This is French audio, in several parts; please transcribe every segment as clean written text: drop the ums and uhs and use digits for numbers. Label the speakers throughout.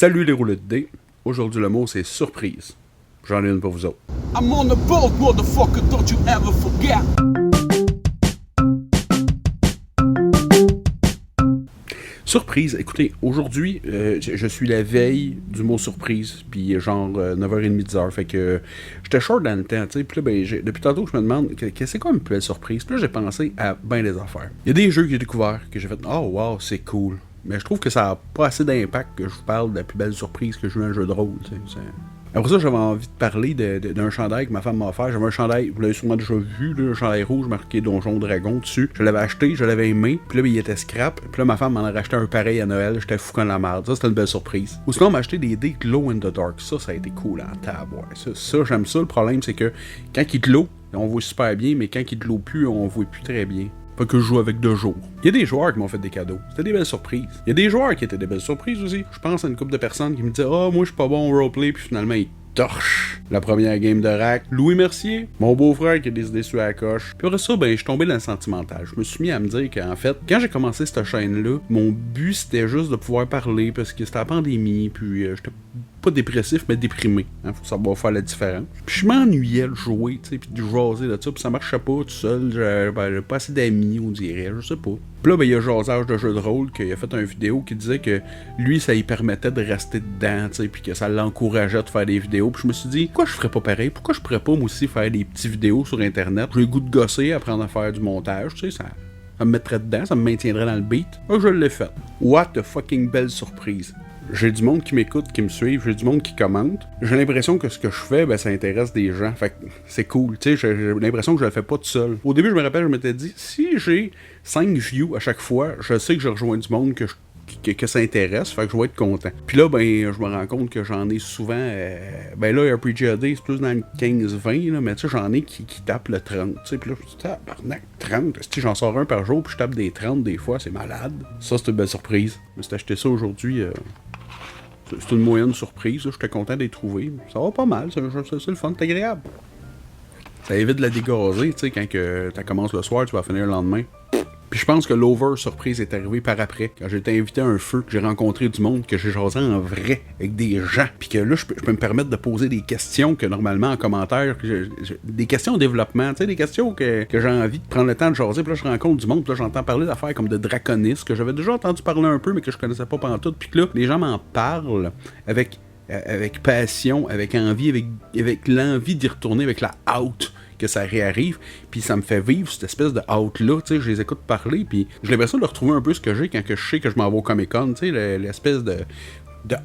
Speaker 1: Salut les rouleux de dés. Aujourd'hui, le mot, c'est surprise. J'en ai une pour vous autres.
Speaker 2: I'm on the boat, motherfucker, don't you ever forget.
Speaker 1: Surprise, écoutez, aujourd'hui, je suis la veille du mot surprise, puis genre 9h30, 10h, fait que j'étais short dans le temps, tu sais, puis là, ben, depuis tantôt, je me demande, c'est quoi une plus belle surprise? Puis là, j'ai pensé à bien des affaires. Il y a des jeux que j'ai découverts, que j'ai fait, oh wow, c'est cool. Mais je trouve que ça n'a pas assez d'impact que je vous parle de la plus belle surprise que j'ai eu un jeu de rôle, tu sais. Après ça, j'avais envie de parler d'un chandail que ma femme m'a offert. J'avais un chandail, vous l'avez sûrement déjà vu, là, un chandail rouge marqué Donjon Dragon dessus. Je l'avais acheté, je l'avais aimé, puis là, il était scrap. Puis là, ma femme m'en a racheté un pareil à Noël. J'étais fou comme la merde. Ça, c'était une belle surprise. Ou sinon, on m'a acheté des dés Glow in the Dark. Ça a été cool en table. Ouais. Ça, j'aime ça. Le problème, c'est que quand il glow, on voit super bien, mais quand il glow plus, on voit plus très bien. Pas que je joue avec 2 jours. Il y a des joueurs qui m'ont fait des cadeaux. C'était des belles surprises. Il y a des joueurs qui étaient des belles surprises aussi. Je pense à une couple de personnes qui me disaient « Ah, moi, je suis pas bon au roleplay », puis finalement, ils torchent la première game de rack. Louis Mercier, mon beau-frère qui a décidé sur la coche. Puis après ça, ben, je suis tombé dans le sentimental. Je me suis mis à me dire qu'en fait, quand j'ai commencé cette chaîne-là, mon but, c'était juste de pouvoir parler, parce que c'était la pandémie, puis j'étais pas dépressif, mais déprimé. Hein, faut savoir faire la différence. Puis je m'ennuyais de jouer, tu sais, puis de jaser de ça, puis ça marchait pas tout seul. J'avais pas assez d'amis, on dirait, je sais pas. Puis là, ben, il y a Jasage de jeu de rôle qui a fait une vidéo qui disait que lui, ça lui permettait de rester dedans, tu sais, puis que ça l'encourageait de faire des vidéos. Puis je me suis dit, pourquoi je ferais pas pareil? Pourquoi je pourrais pas, moi aussi, faire des petites vidéos sur Internet? J'ai le goût de gosser, apprendre à faire du montage, tu sais, ça me mettrait dedans, ça me maintiendrait dans le beat. Là, je l'ai fait. What a fucking belle surprise. J'ai du monde qui m'écoute, qui me suit, j'ai du monde qui commente. J'ai l'impression que ce que je fais, ben, ça intéresse des gens. Fait que c'est cool, tu sais, j'ai l'impression que je le fais pas tout seul. Au début, je me rappelle, je m'étais dit, si j'ai 5 views à chaque fois, je sais que je rejoins du monde que ça intéresse, fait que je vais être content. Puis là, ben, je me rends compte que j'en ai souvent, ben là, RPGAD, c'est plus dans le 15-20, là, mais tu sais, j'en ai qui tapent le 30, tu sais, puis là, je me dis, tabarnak, 30, si j'en sors un par jour, puis je tape des 30 des fois, c'est malade. Ça, c'est une belle surprise. Je me suis acheté ça aujourd'hui, c'est une moyenne surprise, j'étais content d'être trouvé. Ça va pas mal, c'est le fun, c'est agréable. Ça évite de la dégazer, tu sais, quand tu commences le soir, tu vas finir le lendemain. Puis je pense que l'over surprise est arrivé par après, quand j'ai été invité à un feu, que j'ai rencontré du monde, que j'ai jasé en vrai, avec des gens, puis que là, je peux me permettre de poser des questions que normalement en commentaire, des questions au développement, tu sais, des questions que j'ai envie de prendre le temps de jaser, puis là, je rencontre du monde, puis là, j'entends parler d'affaires comme de Draconis, que j'avais déjà entendu parler un peu, mais que je connaissais pas pantoute, puis que là, les gens m'en parlent avec passion, avec envie, avec l'envie d'y retourner, avec la out que ça réarrive, puis ça me fait vivre cette espèce de out-là, tu sais, je les écoute parler, puis j'ai l'impression de retrouver un peu ce que j'ai quand que je sais que je m'en vais au Comic-Con, tu sais, l'espèce de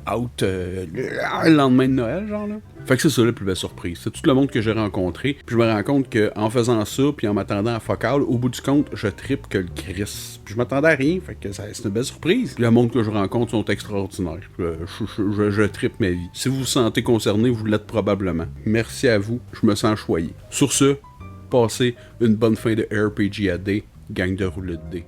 Speaker 1: out le lendemain de Noël, genre là. Fait que c'est ça la plus belle surprise. C'est tout le monde que j'ai rencontré, puis je me rends compte qu'en faisant ça, puis en m'attendant à fuck all, au bout du compte, je trippe que le Chris. Puis je m'attendais à rien, fait que c'est une belle surprise. Puis le monde que je rencontre sont extraordinaires. Je trippe ma vie. Si vous vous sentez concerné, vous l'êtes probablement. Merci à vous, je me sens choyé. Sur ce, passez une bonne fin de RPGAD, gang de rouleux de dés.